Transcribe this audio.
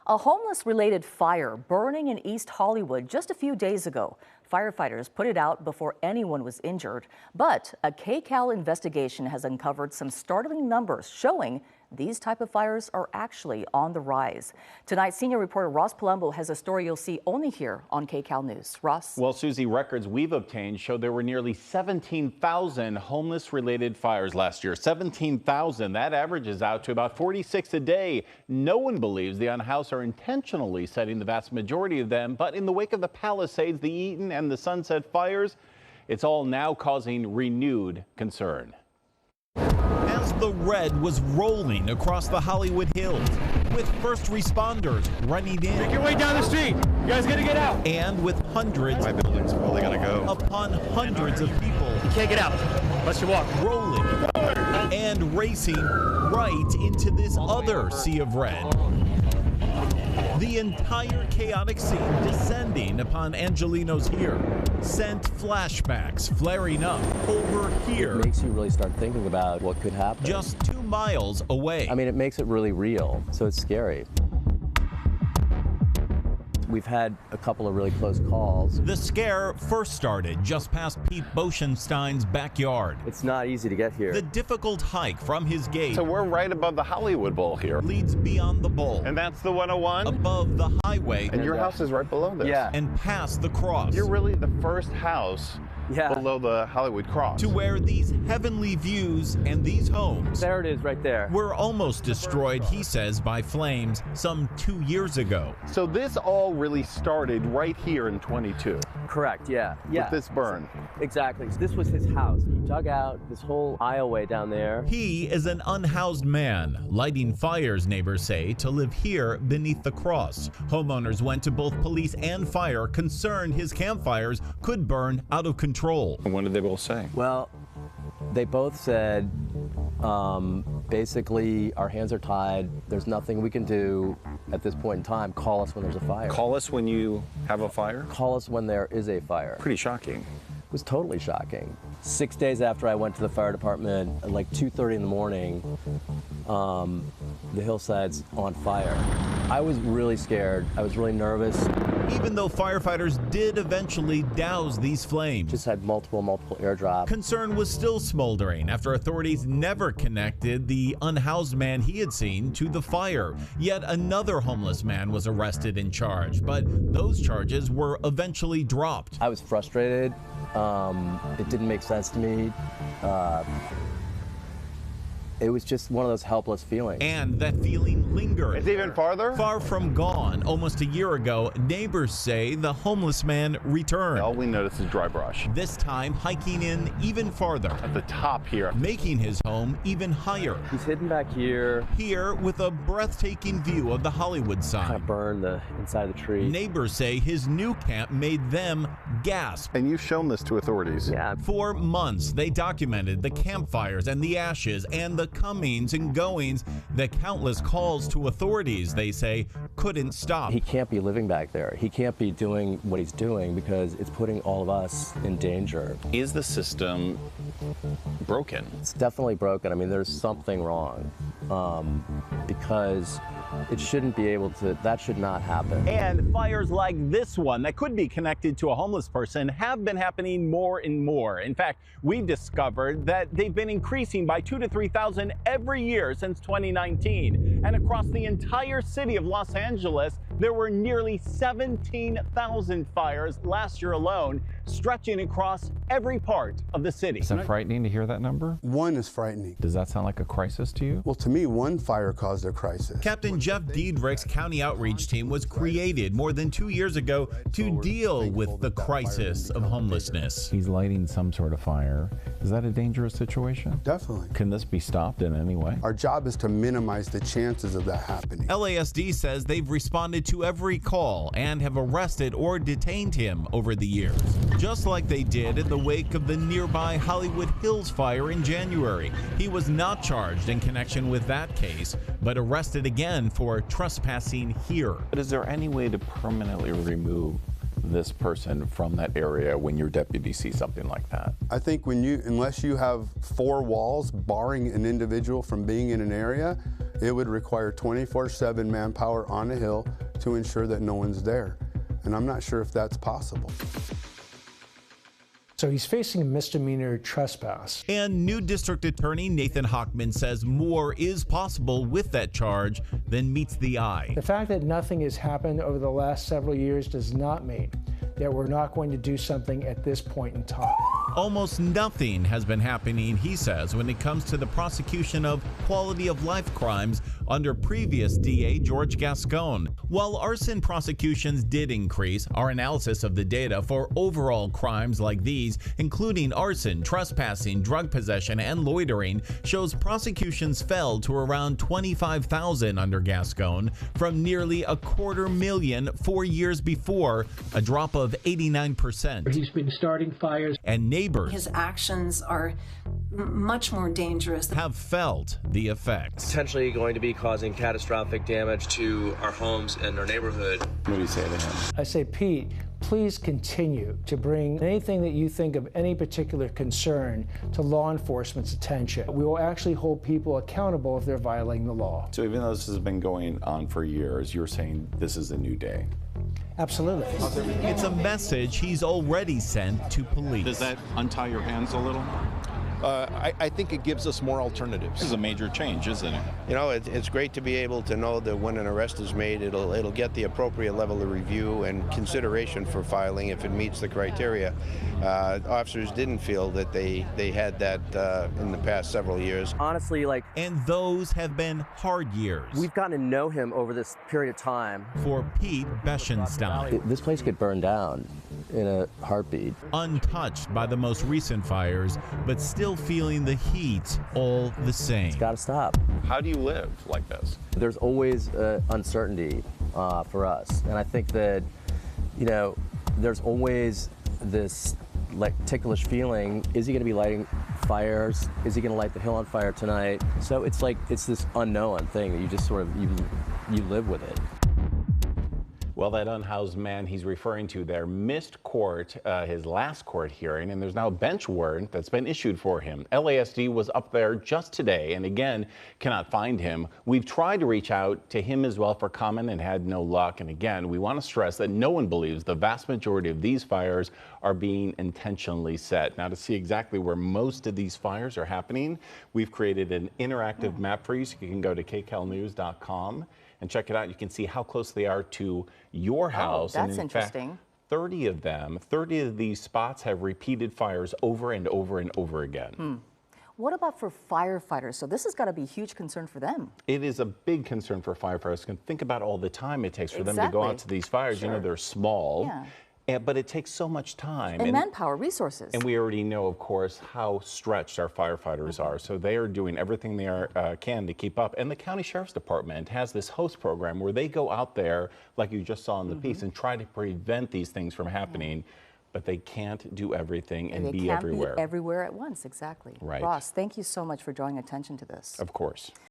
A homeless-related fire burning in East Hollywood just a few days ago. Firefighters put it out before anyone was injured. But a KCAL investigation has uncovered some startling numbers showing these type of fires are actually on the rise. Tonight, senior reporter Ross Palombo has a story you'll see only here on KCAL News. Ross? Well, Susie, records we've obtained show there were nearly 17,000 homeless-related fires last year. 17,000. That averages out to about 46 a day. No one believes the unhoused are intentionally setting the vast majority of them. But in the wake of the Palisades, the Eaton, and the Sunset fires, it's all now causing renewed concern. As the red was rolling across the Hollywood Hills, with first responders running in. Make your way down the street. You guys gotta get out. And with hundreds. My building's probably gonna go. Upon hundreds of people. You can't get out unless you walk. Rolling and racing right into this other sea of red. The entire chaotic scene descending upon Angelenos here sent flashbacks flaring up over here. It makes you really start thinking about what could happen. Just 2 miles away. I mean, it makes it really real, so it's scary. We've had a couple of really close calls. The scare first started just past Pete Boschenstein's backyard. It's not easy to get here. The difficult hike from his gate. So we're right above the Hollywood Bowl here. Leads beyond the bowl. And that's the 101? Above the highway. And your house is right below this. Yeah. And past the cross. You're really the first house below the Hollywood cross. To where these heavenly views and these homes. There it is right there. Were almost destroyed, he says, by flames some 2 years ago. So this all really started right here in 22. Correct, yeah. With this burn. Exactly. So this was his house. He dug out this whole aisleway down there. He is an unhoused man, lighting fires, neighbors say, to live here beneath the cross. Homeowners went to both police and fire, concerned his campfires could burn out of control. And what did they both say? Well, they both said, basically, our hands are tied. There's nothing we can do at this point in time. Call us when there's a fire. Call us when you have a fire? Call us when there is a fire. Pretty shocking. It was totally shocking. 6 days after I went to the fire department, at like 2:30 in the morning, the hillside's on fire. I was really scared. I was really nervous. Even though firefighters did eventually douse these flames. Just had multiple airdrops. Concern was still smoldering after authorities never connected the unhoused man he had seen to the fire. Yet another homeless man was arrested and charged, but those charges were eventually dropped. I was frustrated. It didn't make sense to me. It was just one of those helpless feelings. And that feeling lingered. It's even farther? Far from gone. Almost a year ago, neighbors say the homeless man returned. All we noticed is dry brush. This time, hiking in even farther. At the top here. Making his home even higher. He's hidden back here. Here with a breathtaking view of the Hollywood sign. Kind of burned the inside of the tree. Neighbors say his new camp made them gasp. And you've shown this to authorities. Yeah. For months, they documented the campfires and the ashes and the comings and goings. The countless calls to authorities, they say, couldn't stop. He can't be living back there. He can't be doing what he's doing because it's putting all of us in danger. Is the system broken? It's definitely broken. I mean, there's something wrong because it shouldn't be able to, that should not happen. And fires like this one that could be connected to a homeless person have been happening more and more. In fact, we've discovered that they've been increasing by 2,000 to 3,000 every year since 2019. And across the entire city of Los Angeles, there were nearly 17,000 fires last year alone, stretching across every part of the city. Is it frightening to hear that number? One is frightening. Does that sound like a crisis to you? Well, to me, one fire caused a crisis. Captain Jeff Diedrich's county outreach team was created more than 2 years ago to deal with the crisis of homelessness. He's lighting some sort of fire. Is that a dangerous situation? Definitely. Can this be stopped in any way? Our job is to minimize the chances of that happening. LASD says they've responded to every call and have arrested or detained him over the years, just like they did in the wake of the nearby Hollywood Hills fire in January. He was not charged in connection with that case, but arrested again for trespassing here. But is there any way to permanently remove this person from that area when your deputy sees something like that? I think unless you have 4 walls barring an individual from being in an area, It would require 24/7 manpower on a hill to ensure that no one's there. And I'm not sure if that's possible. So he's facing a misdemeanor trespass. And new district attorney Nathan Hochman says more is possible with that charge than meets the eye. The fact that nothing has happened over the last several years does not mean that we're not going to do something at this point in time. Almost nothing has been happening, he says, when it comes to the prosecution of quality of life crimes under previous DA George Gascon. While arson prosecutions did increase, our analysis of the data for overall crimes like these, including arson, trespassing, drug possession, and loitering, shows prosecutions fell to around 25,000 under Gascon from nearly 250,000 4 years before, a drop of 89%. He's been starting fires. And neighbors his actions are much more dangerous. Have felt the effects. Potentially going to be causing catastrophic damage to our homes and our neighborhood. What do you say to him? I say, Pete, please continue to bring anything that you think of any particular concern to law enforcement's attention. We will actually hold people accountable if they're violating the law. So even though this has been going on for years, you're saying this is a new day? Absolutely. It's a message he's already sent to police. Does that untie your hands a little? I think it gives us more alternatives. This is a major change, isn't it? You know, it's great to be able to know that when an arrest is made, it'll get the appropriate level of review and consideration for filing if it meets the criteria. Officers didn't feel that they had that in the past several years. Honestly, and those have been hard years. We've gotten to know him over this period of time. For Pete Beschenstein. This place could burn down in a heartbeat. Untouched by the most recent fires, but still feeling the heat all the same. It's got to stop. How do you live like this? There's always uncertainty for us. And I think that, you know, there's always this ticklish feeling. Is he going to be lighting fires? Is he going to light the hill on fire tonight? So it's this unknown thing that you just sort of, you live with it. Well, that unhoused man he's referring to there missed court, his last court hearing, and there's now a bench warrant that's been issued for him. LASD was up there just today and again cannot find him. We've tried to reach out to him as well for comment and had no luck. And again, we want to stress that no one believes the vast majority of these fires are being intentionally set. Now, to see exactly where most of these fires are happening, we've created an interactive map for you, so you can go to KCALnews.com and check it out. You can see how close they are to your house. Oh, that's and interesting. Fact, 30 of these spots have repeated fires over and over and over again. What about for firefighters? So this has got to be a huge concern for them. It is a big concern for firefighters. Think about all the time it takes for them to go out to these fires. Sure. You know, they're small. Yeah. But it takes so much time. And manpower, resources. And we already know, of course, how stretched our firefighters are. So they are doing everything they can to keep up. And the County Sheriff's Department has this host program where they go out there, like you just saw in the piece, and try to prevent these things from happening. But they can't do everything and be everywhere. Be everywhere at once, exactly. Right. Ross, thank you so much for drawing attention to this. Of course.